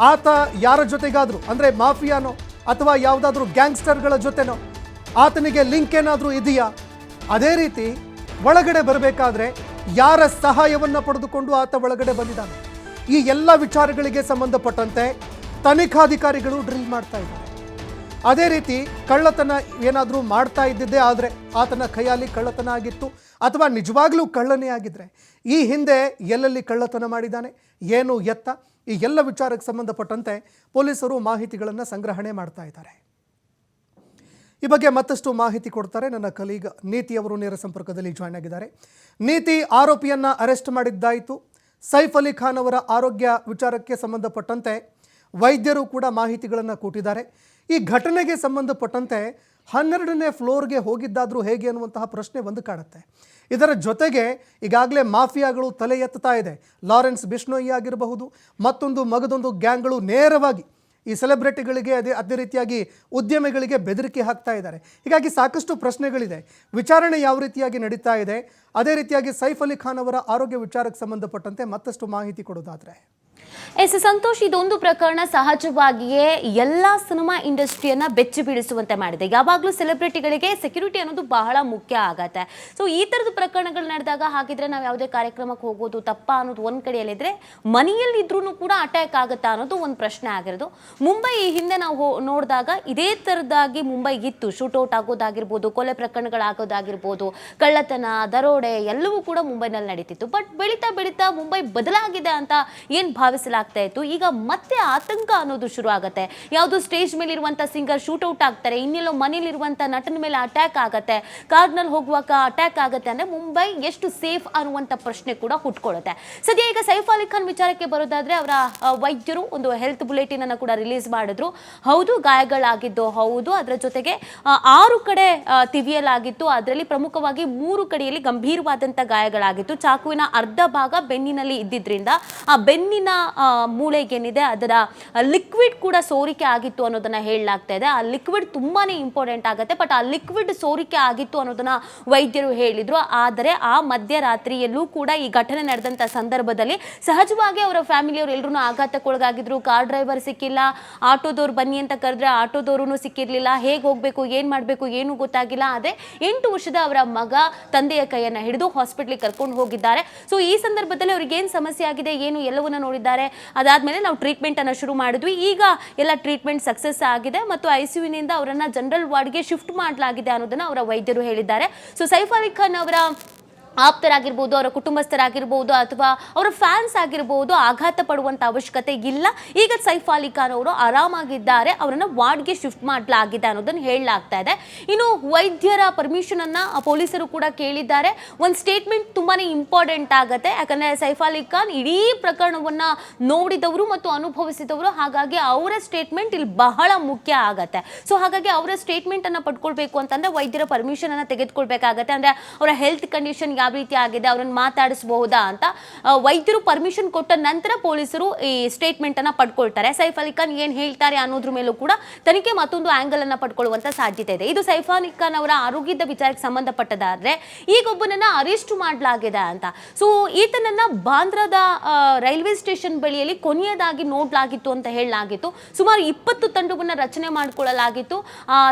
ಆತ ಯಾರ ಜೊತೆಗಾದರೂ, ಅಂದರೆ ಮಾಫಿಯಾನೋ ಅಥವಾ ಯಾವುದಾದ್ರೂ ಗ್ಯಾಂಗ್ಸ್ಟರ್ಗಳ ಜೊತೆನೋ ಆತನಿಗೆ ಲಿಂಕ್ ಏನಾದರೂ ಇದೆಯಾ? ಅದೇ ರೀತಿ ಒಳಗಡೆ ಬರಬೇಕಾದ್ರೆ ಯಾರ ಸಹಾಯವನ್ನು ಪಡೆದುಕೊಂಡು ಆತ ಒಳಗಡೆ ಬಂದಿದ್ದಾನೆ? ಈ ಎಲ್ಲ ವಿಚಾರಗಳಿಗೆ ಸಂಬಂಧಪಟ್ಟಂತೆ ತನಿಖಾಧಿಕಾರಿಗಳು ಡ್ರಿಲ್ ಮಾಡ್ತಾ ಇದ್ದಾರೆ. ಅದೇ ರೀತಿ ಕಳ್ಳತನ ಏನಾದರೂ ಮಾಡ್ತಾ ಇದ್ದಿದ್ದೇ ಆದರೆ ಆತನ ಕೈಯಲ್ಲಿ ಕಳ್ಳತನ ಆಗಿತ್ತು, ಅಥವಾ ನಿಜವಾಗ್ಲೂ ಕಳ್ಳನೇ ಆಗಿದ್ದರೆ ಈ ಹಿಂದೆ ಎಲ್ಲೆಲ್ಲಿ ಕಳ್ಳತನ ಮಾಡಿದ್ದಾನೆ, ಏನು, ಎತ್ತ, ಈ ಎಲ್ಲ ವಿಚಾರಕ್ಕೆ ಸಂಬಂಧಪಟ್ಟಂತೆ ಪೊಲೀಸರು ಮಾಹಿತಿಗಳನ್ನು ಸಂಗ್ರಹಣೆ ಮಾಡ್ತಾ ಇದ್ದಾರೆ. ಈ ಬಗ್ಗೆ ಮತ್ತಷ್ಟು ಮಾಹಿತಿ ಕೊಡ್ತಾರೆ ನನ್ನ ಕಲೀಗ್ ನೀತಿ ಅವರು ನೇರ ಸಂಪರ್ಕದಲ್ಲಿ ಜಾಯ್ನ್ ಆಗಿದ್ದಾರೆ. ನೀತಿ, ಆರೋಪಿಯನ್ನು ಅರೆಸ್ಟ್ ಮಾಡಿದ್ದಾಯಿತು. ಸೈಫ್ ಅಲಿ ಖಾನ್ ಅವರ ಆರೋಗ್ಯ ವಿಚಾರಕ್ಕೆ ಸಂಬಂಧಪಟ್ಟಂತೆ ವೈದ್ಯರು ಕೂಡ ಮಾಹಿತಿಗಳನ್ನು ಕೊಟ್ಟಿದ್ದಾರೆ. ಈ ಘಟನೆಗೆ ಸಂಬಂಧಪಟ್ಟಂತೆ 12ನೇ ಫ್ಲೋರ್ಗೆ ಹೋಗಿದ್ದಾದರೂ ಹೇಗೆ ಅನ್ನುವಂತಹ ಪ್ರಶ್ನೆ ಒಂದು ಕಾಡುತ್ತೆ. ಇದರ ಜೊತೆಗೆ ಈಗಾಗಲೇ ಮಾಫಿಯಾಗಳು ತಲೆ ಎತ್ತುತ್ತಾ ಇದೆ. ಲಾರೆನ್ಸ್ ಬಿಷ್ಣೋಯಿ ಆಗಿರಬಹುದು, ಮತ್ತೊಂದು ಮಗದೊಂದು ಗ್ಯಾಂಗ್ಗಳು ನೇರವಾಗಿ ಈ ಸೆಲೆಬ್ರಿಟಿಗಳಿಗೆ ಅದೇ ರೀತಿಯಾಗಿ ಉದ್ಯಮಿಗಳಿಗೆ ಬೆದರಿಕೆ ಹಾಕ್ತಾ ಇದ್ದಾರೆ. ಹೀಗಾಗಿ ಸಾಕಷ್ಟು ಪ್ರಶ್ನೆಗಳಿದೆ. ವಿಚಾರಣೆ ಯಾವ ರೀತಿಯಾಗಿ ನಡೀತಾ ಇದೆ, ಅದೇ ರೀತಿಯಾಗಿ ಸೈಫ್ ಅಲಿ ಖಾನ್ ಅವರ ಆರೋಗ್ಯ ವಿಚಾರಕ್ಕೆ ಸಂಬಂಧಪಟ್ಟಂತೆ ಮತ್ತಷ್ಟು ಮಾಹಿತಿ ಕೊಡೋದಾದರೆ ಸಂತೋಷ್, ಇದೊಂದು ಪ್ರಕರಣ ಸಹಜವಾಗಿಯೇ ಎಲ್ಲ ಸಿನಿಮಾ ಇಂಡಸ್ಟ್ರಿಯನ್ನ ಬೆಚ್ಚಿ ಬೀಳಿಸುವಂತೆ ಮಾಡಿದೆ. ಯಾವಾಗಲೂ ಸೆಲೆಬ್ರಿಟಿಗಳಿಗೆ ಸೆಕ್ಯೂರಿಟಿ ಅನ್ನೋದು ಬಹಳ ಮುಖ್ಯ ಆಗತ್ತೆ. ಸೊ ಈ ತರದ ಪ್ರಕರಣಗಳು ನಡೆದಾಗ ಹಾಗಿದ್ರೆ ನಾವು ಯಾವುದೇ ಕಾರ್ಯಕ್ರಮಕ್ಕೆ ಹೋಗೋದು ತಪ್ಪ ಅನ್ನೋದು ಒಂದ್ ಕಡೆಯಲ್ಲಿದ್ರೆ, ಮನೆಯಲ್ಲಿ ಇದ್ರೂ ಕೂಡ ಅಟ್ಯಾಕ್ ಆಗುತ್ತಾ ಅನ್ನೋದು ಒಂದು ಪ್ರಶ್ನೆ ಆಗಿರೋದು. ಮುಂಬೈ ಈ ಹಿಂದೆ ನಾವು ನೋಡಿದಾಗ ಇದೇ ತರದಾಗಿ ಮುಂಬೈ ಇತ್ತು. ಶೂಟೌಟ್ ಆಗೋದಾಗಿರ್ಬೋದು, ಕೊಲೆ ಪ್ರಕರಣಗಳಾಗೋದಾಗಿರ್ಬೋದು, ಕಳ್ಳತನ, ದರೋಡೆ ಎಲ್ಲವೂ ಕೂಡ ಮುಂಬೈನಲ್ಲಿ ನಡೀತಿತ್ತು. ಬಟ್ ಬೆಳೀತಾ ಬೆಳೀತಾ ಮುಂಬೈ ಬದಲಾಗಿದೆ ಅಂತ ಏನ್ ಭಾವಿಸಲಾಗ್ತಾ ಇತ್ತು, ಈಗ ಮತ್ತೆ ಆತಂಕ ಅನ್ನೋದು ಶುರು ಆಗತ್ತೆ. ಯಾವುದು ಸ್ಟೇಜ್ ಮೇಲೆ ಇರುವಂತ ಸಿಂಗರ್ ಶೂಟೌಟ್ ಆಗ್ತಾರೆ, ಇನ್ನೆಲ್ಲೋ ಮನೇಲಿರುವಂತ ನಟನ ಮೇಲೆ ಅಟ್ಯಾಕ್ ಆಗತ್ತೆ, ಕಾರ್ನಲ್ಲಿ ಹೋಗುವಾಗ ಅಟ್ಯಾಕ್ ಆಗತ್ತೆ ಅಂದ್ರೆ ಮುಂಬೈ ಎಷ್ಟು ಸೇಫ್ ಅನ್ನುವಂತ ಪ್ರಶ್ನೆ ಕೂಡ ಹುಟ್ಕೊಳ್ಳುತ್ತೆ. ಸದ್ಯ ಈಗ ಸೈಫ್ ಅಲಿ ಖಾನ್ ವಿಚಾರಕ್ಕೆ ಬರೋದಾದ್ರೆ, ಅವರ ವೈದ್ಯರು ಒಂದು ಹೆಲ್ತ್ ಬುಲೆಟಿನ್ ಅನ್ನು ಕೂಡ ರಿಲೀಸ್ ಮಾಡಿದ್ರು. ಹೌದು, ಗಾಯಗಳಾಗಿದ್ದು ಹೌದು, ಅದರ ಜೊತೆಗೆ 6 ಕಡೆ ತಿವಿಯಲಾಗಿತ್ತು. ಅದರಲ್ಲಿ ಪ್ರಮುಖವಾಗಿ 3 ಕಡೆಯಲ್ಲಿ ಗಂಭೀರವಾದಂತ ಗಾಯಗಳಾಗಿತ್ತು. ಚಾಕುವಿನ ಅರ್ಧ ಭಾಗ ಬೆನ್ನಿನಲ್ಲಿ ಇದ್ದಿದ್ರಿಂದ ಆ ಬೆನ್ನಿನ ಮೂಳೆಗೇನಿದೆ ಅದರ ಲಿಕ್ವಿಡ್ ಕೂಡ ಸೋರಿಕೆ ಆಗಿತ್ತು ಅನ್ನೋದನ್ನ ಹೇಳಲಾಗ್ತಾ ಇದೆ. ಆ ಲಿಕ್ವಿಡ್ ತುಂಬಾನೇ ಇಂಪಾರ್ಟೆಂಟ್ ಆಗುತ್ತೆ. ಬಟ್ ಆ ಲಿಕ್ವಿಡ್ ಸೋರಿಕೆ ಆಗಿತ್ತು ಅನ್ನೋದನ್ನ ವೈದ್ಯರು ಹೇಳಿದ್ರು. ಆದರೆ ಆ ಮಧ್ಯರಾತ್ರಿಯಲ್ಲೂ ಕೂಡ ಈ ಘಟನೆ ನಡೆದಂತ ಸಂದರ್ಭದಲ್ಲಿ ಸಹಜವಾಗಿ ಅವರ ಫ್ಯಾಮಿಲಿಯವರು ಎಲ್ಲರೂ ಆಘಾತಕ್ಕೊಳಗಾಗಿದ್ರು. ಕಾರ್ ಡ್ರೈವರ್ ಸಿಕ್ಕಿಲ್ಲ, ಆಟೋದವ್ರು ಬನ್ನಿ ಅಂತ ಕರೆದ್ರೆ ಆಟೋದವ್ರು ಸಿಕ್ಕಿರ್ಲಿಲ್ಲ, ಹೇಗೆ ಹೋಗ್ಬೇಕು ಏನ್ ಮಾಡ್ಬೇಕು ಏನು ಗೊತ್ತಾಗಿಲ್ಲ. ಅದೇ 8 ವರ್ಷದ ಅವರ ಮಗ ತಂದೆಯ ಕೈಯನ್ನ ಹಿಡಿದು ಹಾಸ್ಪಿಟ್ಲಿಗೆ ಕರ್ಕೊಂಡು ಹೋಗಿದ್ದಾರೆ. ಸೊ ಈ ಸಂದರ್ಭದಲ್ಲಿ ಅವ್ರಿಗೆ ಏನ್ ಸಮಸ್ಯೆ ಆಗಿದೆ ಏನು ಎಲ್ಲವನ್ನ ನೋಡಿದ್ದಾರೆ. ಅದಾದ್ಮೇಲೆ ನಾವು ಟ್ರೀಟ್ಮೆಂಟ್ ಅನ್ನ ಶುರು ಮಾಡಿದ್ವಿ. ಈಗ ಎಲ್ಲ ಟ್ರೀಟ್ಮೆಂಟ್ ಸಕ್ಸಸ್ ಆಗಿದೆ ಮತ್ತು ಐಸಿಯುನಿಂದ ಅವರನ್ನ ಜನರಲ್ ವಾರ್ಡ್ಗೆ ಶಿಫ್ಟ್ ಮಾಡಲಾಗಿದೆ ಅನ್ನೋದನ್ನ ಅವರ ವೈದ್ಯರು ಹೇಳಿದ್ದಾರೆ. ಸೊ ಸೈಫ್ ಅಲಿ ಖಾನ್ ಅವರ ಆಪ್ತರಾಗಿರ್ಬೋದು, ಅವರ ಕುಟುಂಬಸ್ಥರಾಗಿರ್ಬೋದು ಅಥವಾ ಅವರ ಫ್ಯಾನ್ಸ್ ಆಗಿರ್ಬೋದು ಆಘಾತ ಪಡುವಂತ ಅವಶ್ಯಕತೆ ಇಲ್ಲ. ಈಗ ಸೈಫ್ ಅಲಿ ಖಾನ್ ಅವರು ಆರಾಮಾಗಿದ್ದಾರೆ, ಅವರನ್ನು ವಾರ್ಡ್ಗೆ ಶಿಫ್ಟ್ ಮಾಡಲಾಗಿದೆ ಅನ್ನೋದನ್ನು ಹೇಳಲಾಗ್ತಾ ಇದೆ. ಇನ್ನು ವೈದ್ಯರ ಪರ್ಮಿಷನ್ ಅನ್ನ ಪೊಲೀಸರು ಕೂಡ ಕೇಳಿದ್ದಾರೆ. ಒಂದು ಸ್ಟೇಟ್ಮೆಂಟ್ ತುಂಬಾನೇ ಇಂಪಾರ್ಟೆಂಟ್ ಆಗುತ್ತೆ, ಯಾಕಂದ್ರೆ ಸೈಫ್ ಅಲಿ ಖಾನ್ ಇಡೀ ಪ್ರಕರಣವನ್ನ ನೋಡಿದವರು ಮತ್ತು ಅನುಭವಿಸಿದವರು. ಹಾಗಾಗಿ ಅವರ ಸ್ಟೇಟ್ಮೆಂಟ್ ಇಲ್ಲಿ ಬಹಳ ಮುಖ್ಯ ಆಗತ್ತೆ. ಸೊ ಹಾಗಾಗಿ ಅವರ ಸ್ಟೇಟ್ಮೆಂಟ್ ಅನ್ನ ಪಡ್ಕೊಳ್ಬೇಕು ಅಂತಂದ್ರೆ ವೈದ್ಯರ ಪರ್ಮಿಷನ್ ಅನ್ನ ತೆಗೆದುಕೊಳ್ಬೇಕಾಗತ್ತೆ. ಅಂದ್ರೆ ಅವರ ಹೆಲ್ತ್ ಕಂಡೀಷನ್ ಯಾವ ರೀತಿ ಆಗಿದೆ, ಅವರನ್ನು ಮಾತಾಡಿಸಬಹುದಾ ಅಂತ ವೈದ್ಯರು ಪರ್ಮಿಷನ್ ಕೊಟ್ಟ ನಂತರ ಪೊಲೀಸರು ಈ ಸ್ಟೇಟ್ಮೆಂಟ್ ಅನ್ನ ಪಡ್ಕೊಳ್ತಾರೆ. ಸೈಫ್ ಅಲಿ ಖಾನ್ ಏನ್ ಹೇಳ್ತಾರೆ ಅನ್ನೋದ್ರ ಮೇಲೂ ಕೂಡ ತನಿಖೆ ಮತ್ತೊಂದು ಆಂಗಲ್ ಅನ್ನ ಪಡ್ಕೊಳ್ಳುವಂತ ಸಾಧ್ಯತೆ ಇದೆ. ಇದು ಸೈಫ್ ಅಲಿ ಖಾನ್ ಅವರ ಆರೋಗ್ಯದ ವಿಚಾರಕ್ಕೆ ಸಂಬಂಧಪಟ್ಟದಾದ್ರೆ ಈಗ ಒಬ್ಬನನ್ನ ಅರೆಸ್ಟ್ ಮಾಡಲಾಗಿದೆ ಅಂತ. ಸೊ ಈತನನ್ನ ಬಾಂದ್ರಾದ ರೈಲ್ವೆ ಸ್ಟೇಷನ್ ಬಳಿಯಲ್ಲಿ ಕೊನೆಯದಾಗಿ ನೋಡಲಾಗಿತ್ತು ಅಂತ ಹೇಳಲಾಗಿತ್ತು. ಸುಮಾರು 20 ತಂಡವನ್ನ ರಚನೆ ಮಾಡಿಕೊಳ್ಳಲಾಗಿತ್ತು.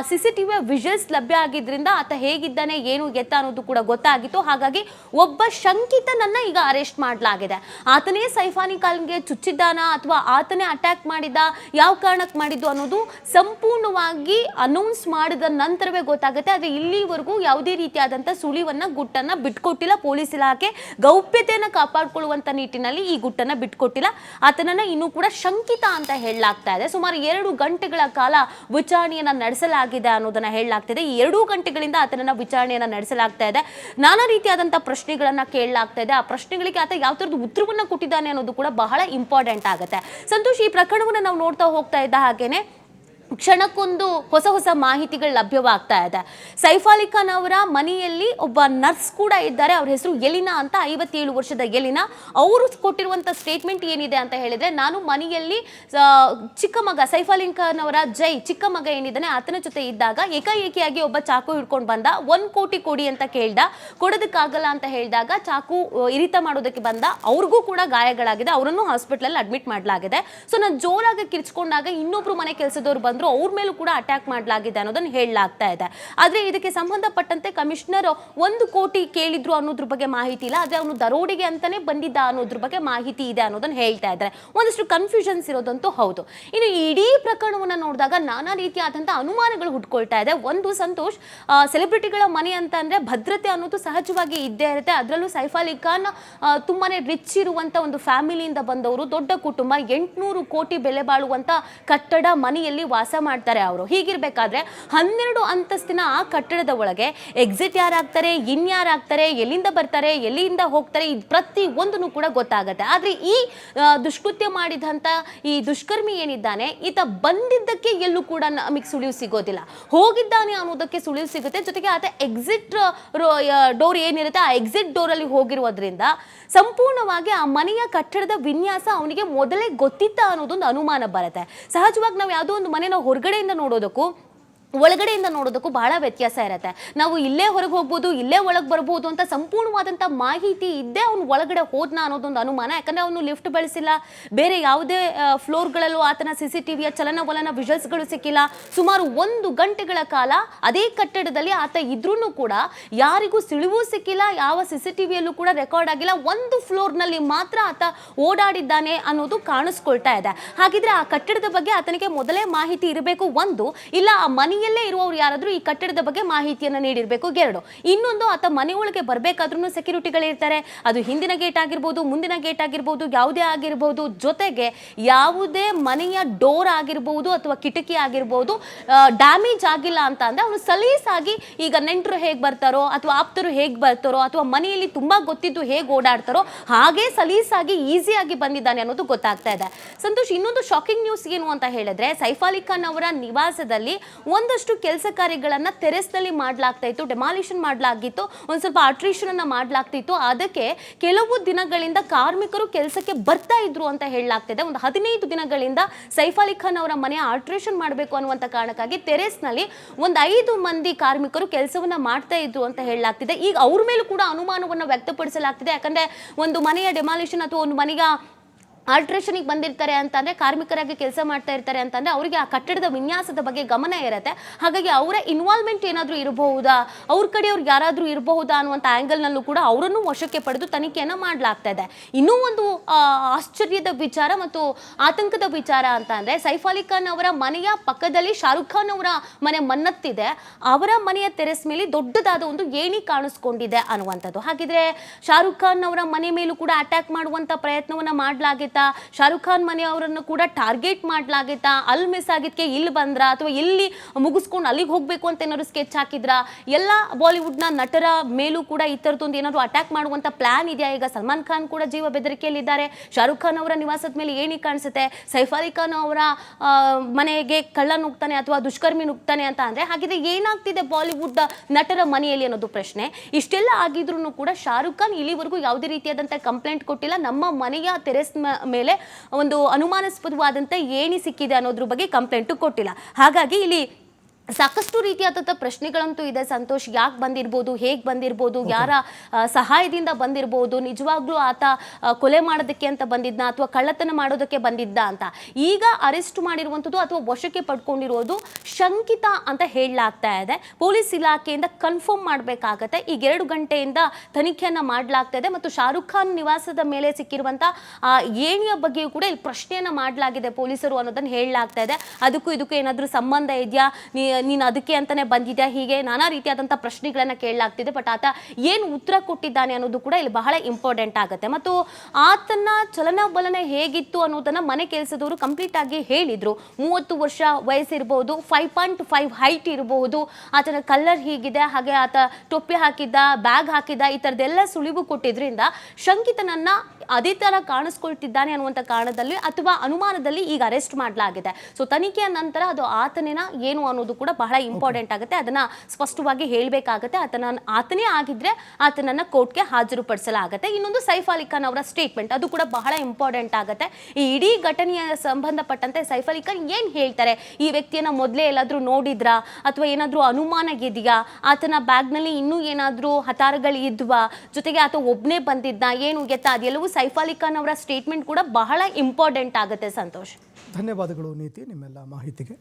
CCTV ವಿಜುವಲ್ಸ್ ಲಭ್ಯ ಆಗಿದ್ರಿಂದ ಆತ ಹೇಗಿದ್ದಾನೆ ಏನು ಎತ್ತ ಅನ್ನೋದು ಕೂಡ ಗೊತ್ತಾಗಿತ್ತು. ಹಾಗಾಗಿ ಒಬ್ಬ ಶಂಕಿತನನ್ನ ಈಗ ಅರೆಸ್ಟ್ ಮಾಡಲಾಗಿದೆ. ಆತನೇ ಸೈಫ್ ಅಲಿ ಖಾನ್ಗೆ ಚುಚ್ಚಿದ್ದಾನ ಅಥವಾ ಆತನೇ ಅಟ್ಯಾಕ್ ಮಾಡಿದ, ಯಾವ ಕಾರಣಕ್ಕೆ ಮಾಡಿದ್ದು ಅನ್ನೋದು ಸಂಪೂರ್ಣವಾಗಿ ಅನೌನ್ಸ್ ಮಾಡಿದ ನಂತರವೇ ಗೊತ್ತಾಗುತ್ತೆ. ಆದರೆ ಇಲ್ಲಿವರೆಗೂ ಯಾವುದೇ ರೀತಿಯಾದಂಥ ಸುಳಿವನ್ನ ಗುಟ್ಟನ್ನ ಬಿಟ್ಕೊಟ್ಟಿಲ್ಲ ಪೊಲೀಸ್ ಇಲಾಖೆ. ಗೌಪ್ಯತೆಯನ್ನು ಕಾಪಾಡಿಕೊಳ್ಳುವಂತ ನಿಟ್ಟಿನಲ್ಲಿ ಈ ಗುಟ್ಟನ್ನ ಬಿಟ್ಕೊಟ್ಟಿಲ್ಲ. ಆತನನ್ನ ಇನ್ನೂ ಕೂಡ ಶಂಕಿತ ಅಂತ ಹೇಳಲಾಗ್ತಾ ಇದೆ. ಸುಮಾರು 2 ಗಂಟೆಗಳ ಕಾಲ ವಿಚಾರಣೆಯನ್ನ ನಡೆಸಲಾಗಿದೆ ಅನ್ನೋದನ್ನ ಹೇಳಲಾಗ್ತಿದೆ. ಈ 2 ಗಂಟೆಗಳಿಂದ ಆತನನ್ನ ವಿಚಾರಣೆಯನ್ನ ನಡೆಸಲಾಗ್ತಾ ಇದೆ. ನಾನಾ ರೀತಿಯಾದಂತಹ ಪ್ರಶ್ನೆಗಳನ್ನ ಕೇಳಲಾಗ್ತಾ ಇದೆ. ಆ ಪ್ರಶ್ನೆಗಳಿಗೆ ಆತ ಯಾವ ತರದ ಉತ್ತರವನ್ನ ಕೊಟ್ಟಿದ್ದಾನೆ ಅನ್ನೋದು ಕೂಡ ಬಹಳ ಇಂಪಾರ್ಟೆಂಟ್ ಆಗುತ್ತೆ. ಸಂತೋಷ್, ಈ ಪ್ರಕರಣವನ್ನ ನಾವು ನೋಡ್ತಾ ಹೋಗ್ತಾ ಇದ್ದ ಹಾಗೇನೆ ಕ್ಷಣಕ್ಕೊಂದು ಹೊಸ ಮಾಹಿತಿಗಳು ಲಭ್ಯವಾಗ್ತಾ ಇದೆ. ಸೈಫ್ ಅಲಿ ಖಾನ್ ಅವರ ಮನೆಯಲ್ಲಿ ಒಬ್ಬ ನರ್ಸ್ ಕೂಡ ಇದ್ದಾರೆ. ಅವ್ರ ಹೆಸರು ಎಲಿನಾ ಅಂತ, 57 ವರ್ಷದ ಎಲಿನಾ. ಅವರು ಕೊಟ್ಟಿರುವಂತ ಸ್ಟೇಟ್ಮೆಂಟ್ ಏನಿದೆ ಅಂತ ಹೇಳಿದ್ರೆ, ನಾನು ಮನೆಯಲ್ಲಿ ಚಿಕ್ಕ ಮಗ ಸೈಫ್ ಅಲಿ ಖಾನ್ ಅವರ ಚಿಕ್ಕ ಮಗ ಏನಿದ್ದಾನೆ ಆತನ ಜೊತೆ ಇದ್ದಾಗ ಏಕಾಏಕಿಯಾಗಿ ಒಬ್ಬ ಚಾಕು ಹಿಡ್ಕೊಂಡು ಬಂದ. 1 ಕೋಟಿ ಕೊಡಿ ಅಂತ ಕೇಳ್ದ, ಕೊಡೋದಕ್ಕಾಗಲ್ಲ ಅಂತ ಹೇಳಿದಾಗ ಚಾಕು ಇರಿತ ಮಾಡೋದಕ್ಕೆ ಬಂದ. ಅವ್ರಿಗೂ ಕೂಡ ಗಾಯಗಳಾಗಿದೆ, ಅವರನ್ನು ಹಾಸ್ಪಿಟಲ್ ಅಡ್ಮಿಟ್ ಮಾಡಲಾಗಿದೆ. ಸೊ ನಾನು ಜೋರಾಗಿ ಕಿರ್ಚ್ಕೊಂಡಾಗ ಇನ್ನೊಬ್ರು ಮನೆ ಕೆಲಸದವ್ರು ಬಂದ್ರು, ಅವ್ರ ಮೇಲೂ ಕೂಡ ಅಟ್ಯಾಕ್ ಮಾಡಲಾಗಿದೆ ಅನ್ನೋದನ್ನ ಹೇಳಲಾಗ್ತಾ ಇದೆ. ಆದ್ರೆ ಇದಕ್ಕೆ ಸಂಬಂಧಪಟ್ಟಂತೆ ಕಮಿಷನರ್ 1 ಕೋಟಿ ಕೇಳಿದ್ರು ಅನ್ನೋದ್ರ ಬಗ್ಗೆ ಮಾಹಿತಿ ಇಲ್ಲ. ಆದ್ರೆ ಅವನು ದರೋಡೆಗೆ ಅಂತಾನೆ ಬಂದಿದ್ದ ಅನ್ನೋದ್ರ ಬಗ್ಗೆ ಮಾಹಿತಿ ಇದೆ ಅನ್ನೋದನ್ನ ಹೇಳ್ತಾ ಇದ್ದಾರೆ. ಒಂದಷ್ಟು ಕನ್ಫ್ಯೂಷನ್ಸ್ ಇರೋದಂತೂ ಹೌದು. ಇನ್ನು ಇಡೀ ಪ್ರಕರಣವನ್ನ ನೋಡಿದಾಗ ನಾನಾ ರೀತಿಯಾದಂತಹ ಅನುಮಾನಗಳು ಹುಟ್ಕೊಳ್ತಾ ಇದೆ. ಒಂದು ಸಂತೋಷ್, ಸೆಲೆಬ್ರಿಟಿಗಳ ಮನೆ ಅಂತ ಅಂದ್ರೆ ಭದ್ರತೆ ಅನ್ನೋದು ಸಹಜವಾಗಿ ಇದ್ದೇ ಇರುತ್ತೆ. ಅದರಲ್ಲೂ ಸೈಫ್ ಅಲಿ ಖಾನ್ ತುಂಬಾನೇ ರಿಚ್ ಇರುವಂತ ಒಂದು ಫ್ಯಾಮಿಲಿಯಿಂದ ಬಂದವರು, ದೊಡ್ಡ ಕುಟುಂಬ, 800 ಕೋಟಿ ಬೆಲೆ ಬಾಳುವಂತ ಕಟ್ಟಡ ಮನೆಯಲ್ಲಿ ವಾಸ ಮಾಡ್ತಾರೆ ಅವರು. ಹೀಗಿರ್ಬೇಕಾದ್ರೆ 12 ಅಂತಸ್ತಿನ ಆ ಕಟ್ಟಡದ ಒಳಗೆ ಎಕ್ಸಿಟ್ ಯಾರಾಗ್ತಾರೆ, ಇನ್ಯಾರಾಗ್ತಾರೆ, ಎಲ್ಲಿಂದ ಬರ್ತಾರೆ, ಎಲ್ಲಿಂದ ಹೋಗ್ತಾರೆ, ಪ್ರತಿ ಒಂದನ್ನು ಕೂಡ ಗೊತ್ತಾಗತ್ತೆ. ಆದ್ರೆ ಈ ದುಷ್ಕೃತ್ಯ ಮಾಡಿದಂತ ಈ ದುಷ್ಕರ್ಮಿ ಏನಿದ್ದಾನೆ ಈತ ಬಂದಿದ್ದಕ್ಕೆ ಎಲ್ಲೂ ಕೂಡ ನಮಗೆ ಸುಳಿವು ಸಿಗೋದಿಲ್ಲ. ಹೋಗಿದ್ದಾನೆ ಅನ್ನೋದಕ್ಕೆ ಸುಳಿವು ಸಿಗುತ್ತೆ. ಜೊತೆಗೆ ಆತ ಎಕ್ಸಿಟ್ ಡೋರ್ ಏನಿರುತ್ತೆ ಆ ಎಕ್ಸಿಟ್ ಡೋರ್ ಅಲ್ಲಿ ಹೋಗಿರುವುದರಿಂದ ಸಂಪೂರ್ಣವಾಗಿ ಆ ಮನೆಯ ಕಟ್ಟಡದ ವಿನ್ಯಾಸ ಅವನಿಗೆ ಮೊದಲೇ ಗೊತ್ತಿತ್ತ ಅನ್ನೋದೊಂದು ಅನುಮಾನ ಬರುತ್ತೆ. ಸಹಜವಾಗಿ ನಾವು ಯಾವುದೋ ಒಂದು ಮನೆ ಹೊರಗಡೆಯಿಂದ ನೋಡೋದಕ್ಕೂ ಒಳಗಡೆಯಿಂದ ನೋಡೋದಕ್ಕೂ ಬಹಳ ವ್ಯತ್ಯಾಸ ಇರುತ್ತೆ. ನಾವು ಇಲ್ಲೇ ಹೊರಗೆ ಹೋಗ್ಬೋದು, ಇಲ್ಲೇ ಒಳಗೆ ಬರ್ಬೋದು ಅಂತ ಸಂಪೂರ್ಣವಾದಂಥ ಮಾಹಿತಿ ಇದ್ದೇ ಅವ್ನು ಒಳಗಡೆ ಹೋದ್ನಾ ಅನ್ನೋದೊಂದು ಅನುಮಾನ. ಯಾಕಂದರೆ ಅವನು ಲಿಫ್ಟ್ ಬಳಸಿಲ್ಲ, ಬೇರೆ ಯಾವುದೇ ಫ್ಲೋರ್ಗಳಲ್ಲೂ ಆತನ CCTVಯ ಚಲನವಲನ ವಿಜುವಲ್ಸ್ಗಳು ಸಿಕ್ಕಿಲ್ಲ. ಸುಮಾರು 1 ಗಂಟೆಗಳ ಕಾಲ ಅದೇ ಕಟ್ಟಡದಲ್ಲಿ ಆತ ಇದ್ರೂ ಕೂಡ ಯಾರಿಗೂ ಸುಳಿವೂ ಸಿಕ್ಕಿಲ್ಲ, ಯಾವ CCTVಯಲ್ಲೂ ಕೂಡ ರೆಕಾರ್ಡ್ ಆಗಿಲ್ಲ. ಒಂದು ಫ್ಲೋರ್ನಲ್ಲಿ ಮಾತ್ರ ಆತ ಓಡಾಡಿದ್ದಾನೆ ಅನ್ನೋದು ಕಾಣಿಸ್ಕೊಳ್ತಾ ಇದೆ. ಹಾಗಿದ್ರೆ ಆ ಕಟ್ಟಡದ ಬಗ್ಗೆ ಆತನಿಗೆ ಮೊದಲೇ ಮಾಹಿತಿ ಇರಬೇಕು, ಒಂದು. ಇಲ್ಲ ಆ ಮನೆಯಲ್ಲೇ ಇರುವವರು ಯಾರಾದರೂ ಈ ಕಟ್ಟಡದ ಬಗ್ಗೆ ಮಾಹಿತಿಯನ್ನು ನೀಡಿರಬೇಕು, 2. ಇನ್ನೊಂದು, ಆತ ಮನೆಯೊಳಗೆ ಬರಬೇಕಾದ್ರೂ ಸೆಕ್ಯೂರಿಟಿಗಳಿರ್ತಾರೆ. ಅದು ಹಿಂದಿನ ಗೇಟ್ ಆಗಿರ್ಬೋದು, ಮುಂದಿನ ಗೇಟ್ ಆಗಿರ್ಬೋದು, ಯಾವುದೇ ಆಗಿರ್ಬೋದು. ಜೊತೆಗೆ ಯಾವುದೇ ಮನೆಯ ಡೋರ್ ಆಗಿರ್ಬೋದು ಅಥವಾ ಕಿಟಕಿ ಆಗಿರ್ಬೋದು ಡ್ಯಾಮೇಜ್ ಆಗಿಲ್ಲ ಅಂತ ಅಂದರೆ ಅವನು ಸಲೀಸಾಗಿ, ಈಗ ನೆಂಟರು ಹೇಗೆ ಬರ್ತಾರೋ ಅಥವಾ ಆಪ್ತರು ಹೇಗೆ ಬರ್ತಾರೋ ಅಥವಾ ಮನೆಯಲ್ಲಿ ತುಂಬ ಗೊತ್ತಿದ್ದು ಹೇಗೆ ಓಡಾಡ್ತಾರೋ ಹಾಗೆ ಸಲೀಸಾಗಿ ಈಸಿಯಾಗಿ ಬಂದಿದ್ದಾನೆ ಅನ್ನೋದು ಗೊತ್ತಾಗ್ತಾ ಇದೆ. ಸಂತೋಷ್, ಇನ್ನೊಂದು ಶಾಕಿಂಗ್ ನ್ಯೂಸ್ ಏನು ಅಂತ ಹೇಳಿದ್ರೆ, ಸೈಫ್ ಅಲಿ ಖಾನ್ ಅವರ ನಿವಾಸದಲ್ಲಿ ಒಂದಷ್ಟು ಕೆಲಸ ಕಾರ್ಯಗಳನ್ನು ಟೆರೆಸ್ನಲ್ಲಿ ಮಾಡಲಾಗ್ತಾ ಇತ್ತು, ಡೆಮಾಲಿಷನ್ ಮಾಡಲಾಗಿತ್ತು, ಒಂದು ಸ್ವಲ್ಪ ಆಲ್ಟ್ರೇಷನ್ ಅನ್ನ ಮಾಡಲಾಗ್ತಿತ್ತು. ಅದಕ್ಕೆ ಕೆಲವು ದಿನಗಳಿಂದ ಕಾರ್ಮಿಕರು ಕೆಲಸಕ್ಕೆ ಬರ್ತಾ ಇದ್ರು ಅಂತ ಹೇಳಲಾಗ್ತಿದೆ. ಒಂದು 15 ದಿನಗಳಿಂದ ಸೈಫ್ ಅಲಿ ಖಾನ್ ಅವರ ಮನೆಯ ಆಲ್ಟ್ರೇಷನ್ ಮಾಡಬೇಕು ಅನ್ನುವಂಥ ಕಾರಣಕ್ಕಾಗಿ ಟೆರೆಸ್ನಲ್ಲಿ ಒಂದು 5 ಮಂದಿ ಕಾರ್ಮಿಕರು ಕೆಲಸವನ್ನ ಮಾಡ್ತಾ ಇದ್ರು ಅಂತ ಹೇಳಲಾಗ್ತಿದೆ. ಈಗ ಅವ್ರ ಮೇಲೂ ಕೂಡ ಅನುಮಾನವನ್ನು ವ್ಯಕ್ತಪಡಿಸಲಾಗ್ತಿದೆ. ಯಾಕಂದ್ರೆ ಒಂದು ಮನೆಯ ಡೆಮಾಲಿಷನ್ ಅಥವಾ ಒಂದು ಮನೆಯ ಆಲ್ಟ್ರೇಷನ್ಗೆ ಬಂದಿರ್ತಾರೆ ಅಂತಂದರೆ, ಕಾರ್ಮಿಕರಾಗಿ ಕೆಲಸ ಮಾಡ್ತಾ ಇರ್ತಾರೆ ಅಂತಂದರೆ ಅವರಿಗೆ ಆ ಕಟ್ಟಡದ ವಿನ್ಯಾಸದ ಬಗ್ಗೆ ಗಮನ ಇರುತ್ತೆ. ಹಾಗಾಗಿ ಅವರ ಇನ್ವಾಲ್ವ್ಮೆಂಟ್ ಏನಾದರೂ ಇರಬಹುದಾ, ಅವ್ರ ಕಡೆಯವ್ರಿಗೆ ಯಾರಾದರೂ ಇರಬಹುದಾ ಅನ್ನುವಂಥ ಆ್ಯಂಗಲ್ನಲ್ಲೂ ಕೂಡ ಅವರನ್ನು ವಶಕ್ಕೆ ಪಡೆದು ತನಿಖೆಯನ್ನು ಮಾಡಲಾಗ್ತಾ ಇದೆ. ಇನ್ನೂ ಒಂದು ಆಶ್ಚರ್ಯದ ವಿಚಾರ ಮತ್ತು ಆತಂಕದ ವಿಚಾರ ಅಂತ ಅಂದರೆ, ಸೈಫ್ ಅಲಿ ಖಾನ್ ಅವರ ಮನೆಯ ಪಕ್ಕದಲ್ಲಿ ಶಾರುಖ್ ಖಾನ್ ಅವರ ಮನೆ ಮನ್ನತ್ತಿದೆ. ಅವರ ಮನೆಯ ಟೆರೆಸ್ ಮೇಲೆ ದೊಡ್ಡದಾದ ಒಂದು ಏಣಿ ಕಾಣಿಸ್ಕೊಂಡಿದೆ ಅನ್ನುವಂಥದ್ದು. ಹಾಗಿದ್ರೆ ಶಾರುಖ್ ಖಾನ್ ಅವರ ಮನೆ ಮೇಲೂ ಕೂಡ ಅಟ್ಯಾಕ್ ಮಾಡುವಂಥ ಪ್ರಯತ್ನವನ್ನು ಮಾಡಲಾಗಿತ್ತ, ಶಾರುಖ್ ಖಾನ್ ಮನೆಯವರನ್ನು ಕೂಡ ಟಾರ್ಗೆಟ್ ಮಾಡಲಾಗಿತ್ತಾ, ಅಲ್ಲಿ ಮಿಸ್ ಆಗಿದ್ದಕ್ಕೆ ಇಲ್ಲಿ ಬಂದ್ರ ಅಥವಾ ಇಲ್ಲಿ ಮುಗಿಸ್ಕೊಂಡು ಅಲ್ಲಿಗೆ ಹೋಗಬೇಕು ಅಂತ ಏನಾದ್ರು ಸ್ಕೆಚ್ ಹಾಕಿದ್ರ, ಎಲ್ಲ ಬಾಲಿವುಡ್ನ ನಟರ ಮೇಲೂ ಕೂಡ ಈ ಥರದೊಂದು ಏನಾದ್ರು ಅಟ್ಯಾಕ್ ಮಾಡುವಂಥ ಪ್ಲಾನ್ ಇದೆಯಾ? ಈಗ ಸಲ್ಮಾನ್ ಖಾನ್ ಕೂಡ ಜೀವ ಬೆದರಿಕೆಯಲ್ಲಿದ್ದಾರೆ. ಶಾರುಖ್ ಖಾನ್ ಅವರ ನಿವಾಸದ ಮೇಲೆ ಏಣಿ ಕಾಣಿಸುತ್ತೆ, ಸೈಫ್ ಅಲಿ ಖಾನ್ ಅವರ ಮನೆಗೆ ಕಳ್ಳ ನುಗ್ತಾನೆ ಅಥವಾ ದುಷ್ಕರ್ಮಿ ನುಗ್ತಾನೆ ಅಂತ ಅಂದರೆ, ಹಾಗಿದ್ರೆ ಏನಾಗ್ತಿದೆ ಬಾಲಿವುಡ್ ನಟರ ಮನೆಯಲ್ಲಿ ಅನ್ನೋದು ಪ್ರಶ್ನೆ. ಇಷ್ಟೆಲ್ಲ ಆಗಿದ್ರೂ ಕೂಡ ಶಾರುಖ್ ಖಾನ್ ಇಲ್ಲಿವರೆಗೂ ಯಾವುದೇ ರೀತಿಯಾದಂಥ ಕಂಪ್ಲೇಂಟ್ ಕೊಟ್ಟಿಲ್ಲ. ನಮ್ಮ ಮನೆಯ ಟೆರೆಸ್ ಮೇಲೆ ಒಂದು ಅನುಮಾನಾಸ್ಪದವಾದಂಥ ಏಣಿ ಸಿಕ್ಕಿದೆ ಅನ್ನೋದ್ರ ಬಗ್ಗೆ ಕಂಪ್ಲೇಂಟು ಕೊಟ್ಟಿಲ್ಲ. ಹಾಗಾಗಿ ಇಲ್ಲಿ ಸಾಕಷ್ಟು ರೀತಿಯಾದಂಥ ಪ್ರಶ್ನೆಗಳಂತೂ ಇದೆ ಸಂತೋಷ್. ಯಾಕೆ ಬಂದಿರ್ಬೋದು, ಹೇಗೆ ಬಂದಿರ್ಬೋದು, ಯಾರ ಸಹಾಯದಿಂದ ಬಂದಿರ್ಬೋದು, ನಿಜವಾಗ್ಲೂ ಆತ ಕೊಲೆ ಮಾಡೋದಕ್ಕೆ ಅಂತ ಬಂದಿದ್ದ ಅಥವಾ ಕಳ್ಳತನ ಮಾಡೋದಕ್ಕೆ ಬಂದಿದ್ದ ಅಂತ. ಈಗ ಅರೆಸ್ಟ್ ಮಾಡಿರುವಂಥದ್ದು ಅಥವಾ ವಶಕ್ಕೆ ಪಡ್ಕೊಂಡಿರೋದು ಶಂಕಿತ ಅಂತ ಹೇಳಲಾಗ್ತಾ ಇದೆ. ಪೊಲೀಸ್ ಇಲಾಖೆಯಿಂದ ಕನ್ಫರ್ಮ್ ಮಾಡಬೇಕಾಗತ್ತೆ. ಈಗ 2 ಗಂಟೆಯಿಂದ ತನಿಖೆಯನ್ನು ಮಾಡಲಾಗ್ತಾ ಇದೆ ಮತ್ತು ಶಾರುಖ್ ಖಾನ್ ನಿವಾಸದ ಮೇಲೆ ಸಿಕ್ಕಿರುವಂಥ ಏಣಿಯ ಬಗ್ಗೆಯೂ ಕೂಡ ಇಲ್ಲಿ ಪ್ರಶ್ನೆಯನ್ನು ಮಾಡಲಾಗಿದೆ ಪೊಲೀಸರು ಅನ್ನೋದನ್ನು ಹೇಳಲಾಗ್ತಾ ಇದೆ. ಅದಕ್ಕೂ ಇದಕ್ಕೂ ಏನಾದರೂ ಸಂಬಂಧ ಇದೆಯಾ, ನೀನು ಅದಕ್ಕೆ ಅಂತಾನೆ ಬಂದಿದ್ಯಾ, ಹೀಗೆ ನಾನಾ ರೀತಿಯಾದಂಥ ಪ್ರಶ್ನೆಗಳನ್ನು ಕೇಳಲಾಗ್ತಿದೆ. ಬಟ್ ಆತ ಏನು ಉತ್ತರ ಕೊಟ್ಟಿದ್ದಾನೆ ಅನ್ನೋದು ಕೂಡ ಇಲ್ಲಿ ಬಹಳ ಇಂಪಾರ್ಟೆಂಟ್ ಆಗುತ್ತೆ. ಮತ್ತು ಆತನ ಚಲನವಲನ ಹೇಗಿತ್ತು ಅನ್ನೋದನ್ನು ಮನೆ ಕೆಲಸದವರು ಕಂಪ್ಲೀಟ್ ಆಗಿ ಹೇಳಿದ್ರು. 30 ವರ್ಷ ವಯಸ್ಸಿರಬಹುದು, 5.5 ಹೈಟ್ ಇರಬಹುದು, ಆತನ ಕಲರ್ ಹೀಗಿದೆ, ಹಾಗೆ ಆತ ಟೊಪ್ಪಿ ಹಾಕಿದ್ದ, ಬ್ಯಾಗ್ ಹಾಕಿದ್ದ, ಈ ಥರದ್ದೆಲ್ಲ ಸುಳಿವು ಕೊಟ್ಟಿದ್ರಿಂದ ಶಂಕಿತನನ್ನ ಅದೇ ಥರ ಕಾಣಿಸ್ಕೊಳ್ತಿದ್ದಾನೆ ಅನ್ನುವಂಥ ಕಾರಣದಲ್ಲಿ ಅಥವಾ ಅನುಮಾನದಲ್ಲಿ ಈಗ ಅರೆಸ್ಟ್ ಮಾಡಲಾಗಿದೆ. ಸೊ ತನಿಖೆಯ ನಂತರ ಅದು ಆತನೇನ ಏನು ಅನ್ನೋದು ಕೂಡ ಬಹಳ ಇಂಪಾರ್ಟೆಂಟ್ ಆಗುತ್ತೆ. ಅದನ್ನ ಸ್ಪಷ್ಟವಾಗಿ ಹೇಳಬೇಕಾಗತ್ತೆ. ಆತನೇ ಆಗಿದ್ರೆ ಆತನನ್ನ ಕೋರ್ಟ್ಗೆ ಹಾಜರುಪಡಿಸಲಾಗುತ್ತೆ. ಇನ್ನೊಂದು ಸೈಫ್ ಅಲಿ ಖಾನ್ ಅವರ ಸ್ಟೇಟ್ಮೆಂಟ್, ಅದು ಕೂಡ ಬಹಳ ಇಂಪಾರ್ಟೆಂಟ್ ಆಗುತ್ತೆ. ಈ ಇಡೀ ಘಟನೆಯ ಸಂಬಂಧಪಟ್ಟಂತೆ ಸೈಫ್ ಅಲಿ ಖಾನ್ ಏನು ಹೇಳ್ತಾರೆ, ಈ ವ್ಯಕ್ತಿಯನ್ನ ಮೊದಲೇ ಎಲ್ಲಾದರೂ ನೋಡಿದ್ರಾ ಅಥವಾ ಏನಾದರೂ ಅನುಮಾನ ಇದೆಯಾ, ಆತನ ಬ್ಯಾಗ್ನಲ್ಲಿ ಇನ್ನೂ ಏನಾದರೂ ಹತಾರಗಳು ಇದ್ವಾ, ಜೊತೆಗೆ ಆತ ಒಬ್ಬನೇ ಬಂದಿದ್ದ, ಏನು ಎತ್ತ, ಅದೆಲ್ಲವೂ ಸೈಫ್ ಅಲಿ ಖಾನ್ ಅವರ ಸ್ಟೇಟ್ಮೆಂಟ್ ಕೂಡ ಬಹಳ ಇಂಪಾರ್ಟೆಂಟ್ ಆಗುತ್ತೆ ಸಂತೋಷ್. ಧನ್ಯವಾದಗಳು ನೀತಿ, ನಿಮ್ಮೆಲ್ಲ ಮಾಹಿತಿಗೆ.